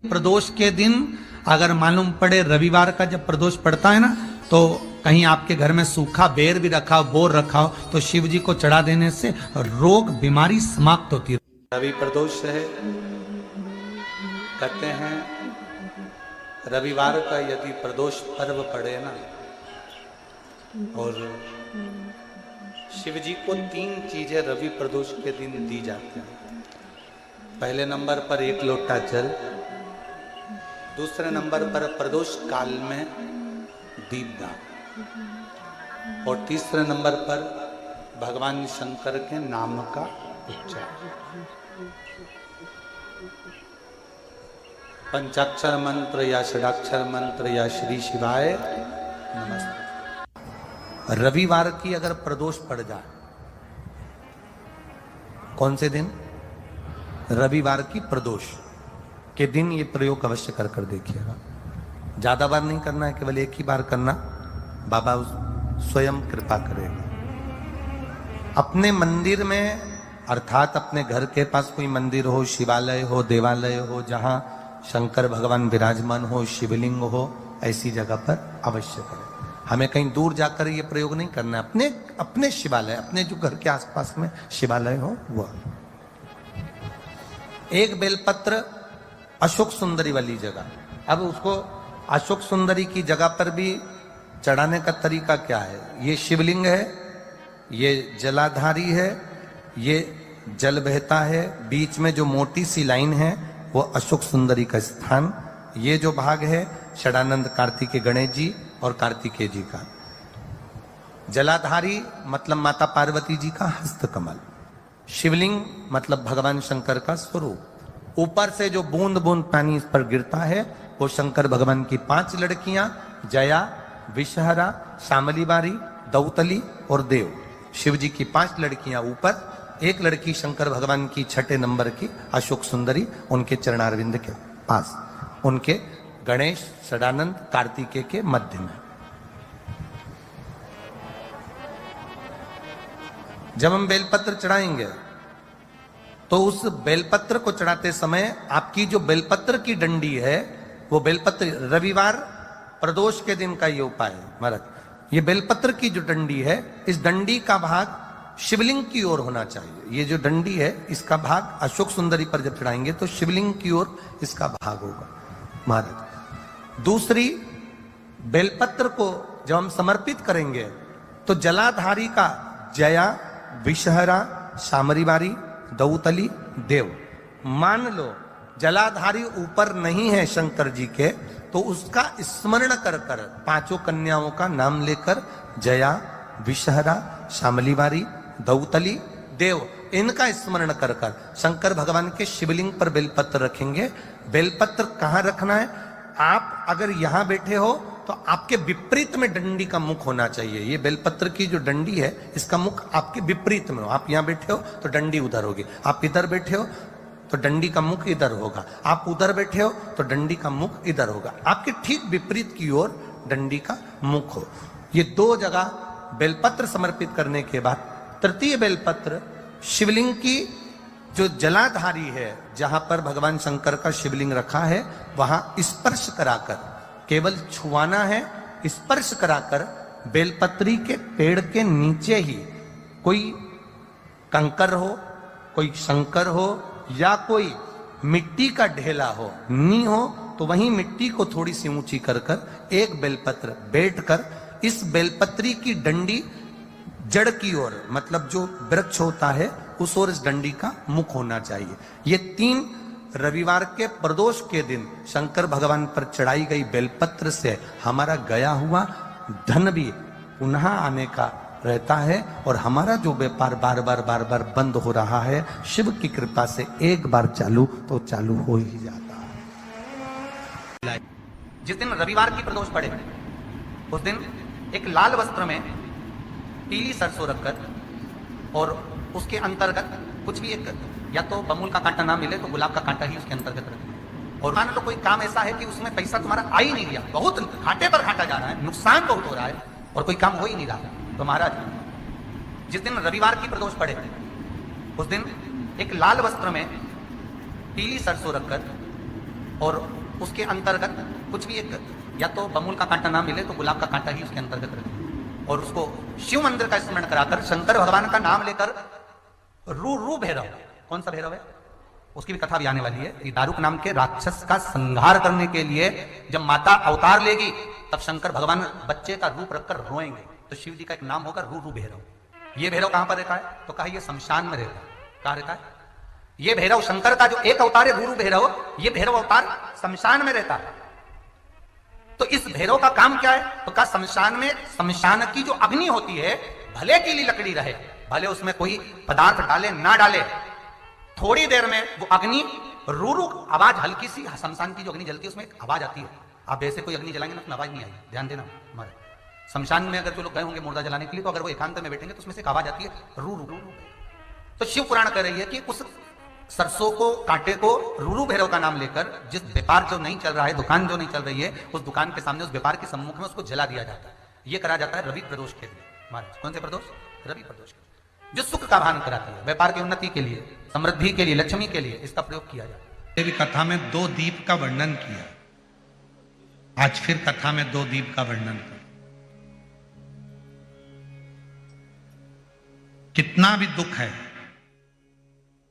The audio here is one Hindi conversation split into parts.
प्रदोष के दिन अगर मालूम पड़े रविवार का जब प्रदोष पड़ता है ना, तो कहीं आपके घर में सूखा बेर भी रखा हो, बोर रखा हो, तो शिव जी को चढ़ा देने से रोग बीमारी समाप्त होती है। रवि प्रदोष है, कहते हैं रविवार का यदि प्रदोष पर्व पड़े ना, और शिव जी को 3 चीजें रवि प्रदोष के दिन दी जाती हैं। पहले नंबर पर 1 लोटा जल, दूसरे नंबर पर प्रदोष काल में दीपदान, और तीसरे नंबर पर भगवान शंकर के नाम का उच्चारण। पंचाक्षर मंत्र या षडाक्षर मंत्र या श्री शिवाय नमस्ते। रविवार की अगर प्रदोष पड़ जाए, कौन से दिन? रविवार की प्रदोष के दिन ये प्रयोग अवश्य कर देखिएगा। ज्यादा बार नहीं करना है, केवल एक ही बार करना, बाबा स्वयं कृपा करेगा। अपने मंदिर में, अर्थात अपने घर के पास कोई मंदिर हो, शिवालय हो, देवालय हो, जहां शंकर भगवान विराजमान हो, शिवलिंग हो, ऐसी जगह पर अवश्य करें। हमें कहीं दूर जाकर ये प्रयोग नहीं करना है। अपने शिवालय, अपने जो घर के आसपास में शिवालय हो वह। एक बेलपत्र अशोक सुंदरी वाली जगह, अब उसको अशोक सुंदरी की जगह पर भी चढ़ाने का तरीका क्या है? ये शिवलिंग है, ये जलाधारी है, ये जल बहता है, बीच में जो मोटी सी लाइन है वो अशोक सुंदरी का स्थान, ये जो भाग है षडानंद कार्तिकेय गणेश जी और कार्तिकेय जी का। जलाधारी मतलब माता पार्वती जी का हस्त कमल, शिवलिंग मतलब भगवान शंकर का स्वरूप। ऊपर से जो बूंद बूंद पानी इस पर गिरता है वो शंकर भगवान की 5 लड़कियां, जया, विषहरा, शामलीबारी, दौतली और देव। शिव जी की 5 लड़कियां ऊपर, एक लड़की शंकर भगवान की 6 नंबर की अशोक सुंदरी उनके चरणारविंद के पास, उनके गणेश, षडानंद, कार्तिकेय के मध्य में। जब हम बेलपत्र चढ़ाएंगे तो उस बेलपत्र को चढ़ाते समय आपकी जो बेलपत्र की डंडी है वो बेलपत्र, रविवार प्रदोष के दिन का ये उपाय है महाराज। ये बेलपत्र की जो डंडी है, इस डंडी का भाग शिवलिंग की ओर होना चाहिए। ये जो डंडी है इसका भाग अशोक सुंदरी पर जब चढ़ाएंगे तो शिवलिंग की ओर इसका भाग होगा महाराज। दूसरी, बेलपत्र को जब हम समर्पित करेंगे तो जलाधारी का जया, विषहरा, शामरीबारी, दौतली, देव, मान लो जलाधारी ऊपर नहीं है शंकर जी के, तो उसका स्मरण कर 5 कन्याओं का नाम लेकर जया, विषहरा, शामलीबारी, दौतली, देव, इनका स्मरण कर शंकर भगवान के शिवलिंग पर बेलपत्र रखेंगे। बेलपत्र कहां रखना है? आप अगर यहां बैठे हो तो आपके विपरीत में डंडी का मुख होना चाहिए। ये बेलपत्र की जो डंडी है इसका मुख आपके विपरीत में हो। आप यहां बैठे हो तो डंडी उधर होगी, आप इधर बैठे हो तो डंडी का मुख इधर होगा, आप उधर बैठे हो तो डंडी का मुख इधर होगा। आपके ठीक विपरीत की ओर डंडी का मुख हो। ये 2 जगह बेलपत्र समर्पित करने के बाद तृतीय बेलपत्र शिवलिंग की जो जलाधारी है, जहां पर भगवान शंकर का शिवलिंग रखा है, वहां स्पर्श कराकर, केवल छुआना है, स्पर्श कराकर बेलपत्री के पेड़ के नीचे ही कोई कंकर हो, कोई शंकर हो या कोई मिट्टी का ढेला हो, नी हो, तो वहीं मिट्टी को थोड़ी सी ऊंची कर एक बेलपत्र बैठकर इस बेलपत्री की डंडी जड़ की ओर, मतलब जो वृक्ष होता है उस ओर इस डंडी का मुख होना चाहिए। ये 3 रविवार के प्रदोष के दिन शंकर भगवान पर चढ़ाई गई बेलपत्र से हमारा गया हुआ धन भी पुनः आने का रहता है, और हमारा जो व्यापार बार बार बंद हो रहा है, शिव की कृपा से एक बार चालू तो चालू हो ही जाता है। जिस दिन रविवार की प्रदोष पड़े उस दिन एक लाल वस्त्र में पीली सरसों रखकर, और उसके अंतर्गत कुछ भी एक, या तो बमूल का कांटा ना मिले तो गुलाब का कांटा ही उसके अंतर्गत रखें। और मान लो कोई काम ऐसा है कि उसमें पैसा तुम्हारा आ ही नहीं रहा, बहुत घाटे पर घाटा जा रहा है, नुकसान बहुत हो रहा है और कोई काम हो ही नहीं रहा, तो महाराज जिस दिन रविवार की प्रदोष पड़े उस दिन एक लाल वस्त्र में पीली सरसों रखकर और उसके अंतर्गत कुछ भी एक, या तो बमुल का कांटा ना मिले तो गुलाब का कांटा ही उसके अंतर्गत रखें, और उसको शिव मंदिर का स्मरण कराकर शंकर भगवान का नाम लेकर रू भैरव, कौन सा भैरव है उसकी भी कथा भी आने वाली है। ये दारुक नाम के राक्षस का संहार करने के लिए जब माता अवतार लेगी तब शंकर भगवान बच्चे का रूप रखकर रोएंगे, तो शिव जी का एक नाम होगा रू भैरव। ये भैरव कहां पर रहता है? तो कहा ये शमशान में रहता है। कहां रहता है? ये भैरव शंकर का जो एक अवतार है रू भैरव, ये भैरव अवतार शमशान में रहता है। तो इस भैरव का काम क्या है? तो कहा शमशान में, शमशान की जो अग्नि होती है भले की लकड़ी रहे, भले उसमें कोई पदार्थ डाले ना डाले, थोड़ी देर में वो अग्नि रू आवाज, हल्की सी शमशान की जो अग्नि जलती है उसमें एक आवाज आती है। आप जैसे कोई अग्नि जलाएंगे ना उसमें आवाज नहीं आएगी, ध्यान देना। हमारे शमशान में अगर जो लोग गए होंगे मुर्दा जलाने के लिए, तो अगर वो एकांत में बैठेंगे तो उसमें से एक आवाज आती है रू रू। तो शिव पुराण कह रही है कि उस सरसों को, कांटे को रू भैरव का नाम लेकर जिस व्यापार जो नहीं चल रहा है, दुकान जो नहीं चल रही है, उस दुकान के सामने, उस व्यापार के सम्मुख में उसको जला दिया जाता है। यह करा जाता है रवि प्रदोष के लिए। महाराज कौन से प्रदोष? रवि प्रदोष के, जो सुख का भान कराती है, व्यापार की उन्नति के लिए, समृद्धि के लिए, लक्ष्मी के लिए इसका प्रयोग किया जाता है। कथा में 2 दीप का वर्णन किया, आज फिर कथा में 2 दीप का वर्णन कर। कितना भी दुख है,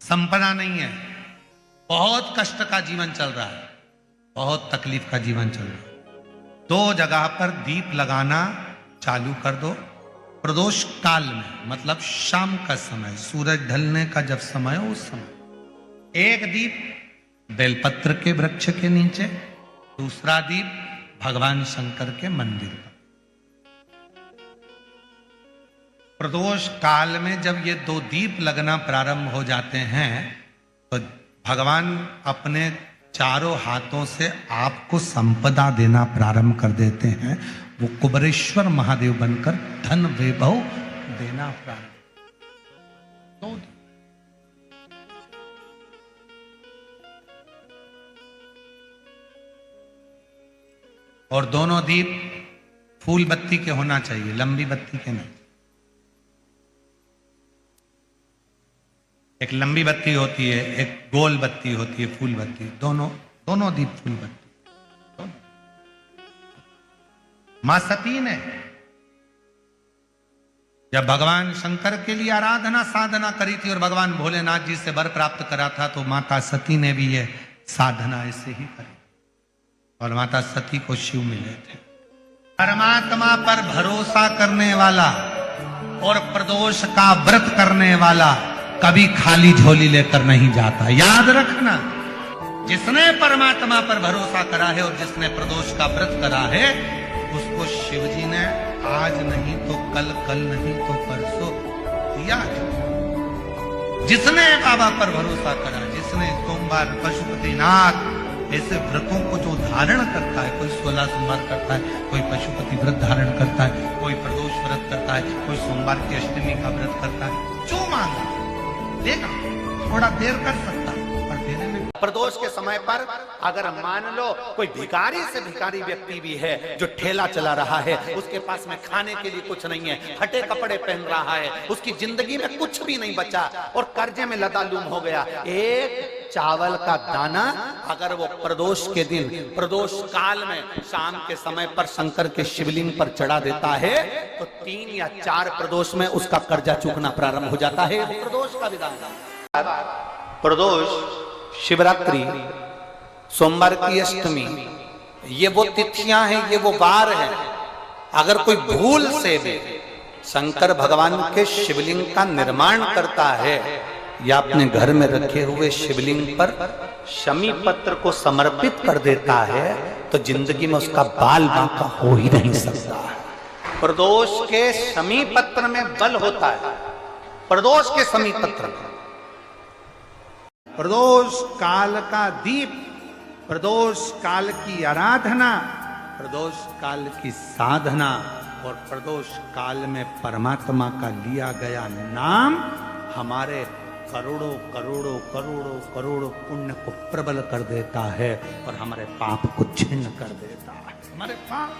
संपदा नहीं है, बहुत कष्ट का जीवन चल रहा है, बहुत तकलीफ का जीवन चल रहा है, 2 जगह पर दीप लगाना चालू कर दो। प्रदोष काल में मतलब शाम का समय, सूरज ढलने का जब समय हो उस समय एक दीप बेलपत्र के वृक्ष के नीचे, दूसरा दीप भगवान शंकर के मंदिर पर। प्रदोष काल में जब ये 2 दीप लगना प्रारंभ हो जाते हैं तो भगवान अपने चारों हाथों से आपको संपदा देना प्रारंभ कर देते हैं। वो कुबरेश्वर महादेव बनकर धन वैभव देना प्रारंभ। और दोनों दीप फूल बत्ती के होना चाहिए, लंबी बत्ती के नहीं। एक लंबी बत्ती होती है, एक गोल बत्ती होती है, फूल बत्ती, दोनों दीप फूल बत्ती। मां सती ने जब भगवान शंकर के लिए आराधना साधना करी थी और भगवान भोलेनाथ जी से वर प्राप्त करा था, तो माता सती ने भी ये साधना ऐसे ही करी और माता सती को शिव मिले थे। परमात्मा पर भरोसा करने वाला और प्रदोष का व्रत करने वाला कभी खाली झोली लेकर नहीं जाता। याद रखना, जिसने परमात्मा पर भरोसा करा है और जिसने प्रदोष का व्रत करा है, उसको शिवजी ने आज नहीं तो कल, कल नहीं तो परसों दिया। जिसने बाबा पर भरोसा करा, जिसने सोमवार, पशुपतिनाथ ऐसे व्रतों को जो धारण करता है, कोई 16 सोमवार करता है, कोई पशुपति व्रत धारण करता है, कोई प्रदोष व्रत करता है, कोई सोमवार की अष्टमी का व्रत करता है, जो मांगा देगा। थोड़ा देर कर सकता पर देने में। प्रदोष के समय पर अगर मान लो कोई भिखारी से भिखारी व्यक्ति भी है जो ठेला चला रहा है, उसके पास में खाने के लिए कुछ नहीं है, फटे कपड़े पहन रहा है, उसकी जिंदगी में कुछ भी नहीं बचा और कर्जे में लदालूम हो गया, एक चावल का दाना अगर वो प्रदोष के दिन, प्रदोष काल में शाम के समय पर शंकर के शिवलिंग पर चढ़ा देता है, तो 3 या 4 प्रदोष में उसका कर्जा चूकना प्रारंभ हो जाता है। प्रदोष का विधान। प्रदोष, शिवरात्रि, सोमवार की अष्टमी, ये वो तिथियां हैं, ये वो वार हैं। अगर कोई भूल से भी शंकर भगवान के शिवलिंग का निर्माण करता है या अपने घर में रखे हुए शिवलिंग पर शमी पत्र को समर्पित कर देता है, तो जिंदगी में उसका बाल बांका हो ही नहीं सकता। प्रदोष के शमी पत्र में बल होता है। प्रदोष के शमी पत्र में प्रदोष काल का दीप, प्रदोष काल की आराधना, प्रदोष काल की साधना और प्रदोष काल में परमात्मा का लिया गया नाम हमारे करोड़ों करोड़ों करोड़ों करोड़ों पुण्य को प्रबल कर देता है और हमारे पाप को छिन्न कर देता है। हमारे पाप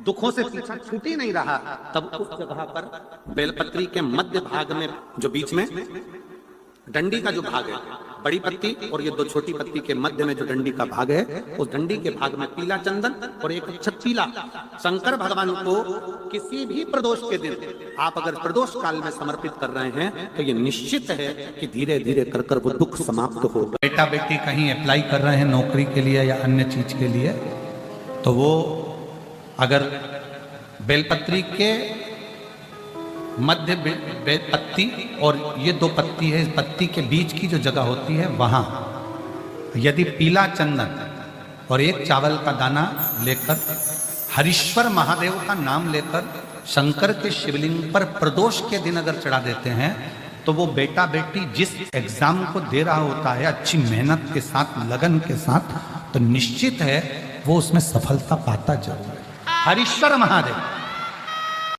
दुखों से पीछा छूट ही नहीं रहा, तब उस जगह पर बेलपत्री के मध्य भाग में, जो बीच में डंडी का जो भाग है, बड़ी पत्ती और ये 2 छोटी पत्ती के मध्य में जो डंडी का भाग है, उस डंडी के भाग में पीला चंदन और एक अक्षत पीला। शंकर भगवान को किसी भी प्रदोष के दिन आप अगर प्रदोष काल में समर्पित कर रहे हैं तो ये निश्चित है कि धीरे धीरे कर कर वो दुख समाप्त होगा। बेटा बेटी कहीं अप्लाई कर रहे हैं नौकरी के लिए या अन्य चीज के लिए, तो वो अगर बेलपत्री के मध्य पत्ती और ये 2 पत्ती है, इस पत्ती के बीच की जो जगह होती है वहां यदि पीला चंदन और एक चावल का दाना लेकर हरीश्वर महादेव का नाम लेकर शंकर के शिवलिंग पर प्रदोष के दिन अगर चढ़ा देते हैं तो वो बेटा बेटी जिस एग्जाम को दे रहा होता है अच्छी मेहनत के साथ, लगन के साथ, तो निश्चित है वो उसमें सफलता पाता जरूर है। हरीश्वर महादेव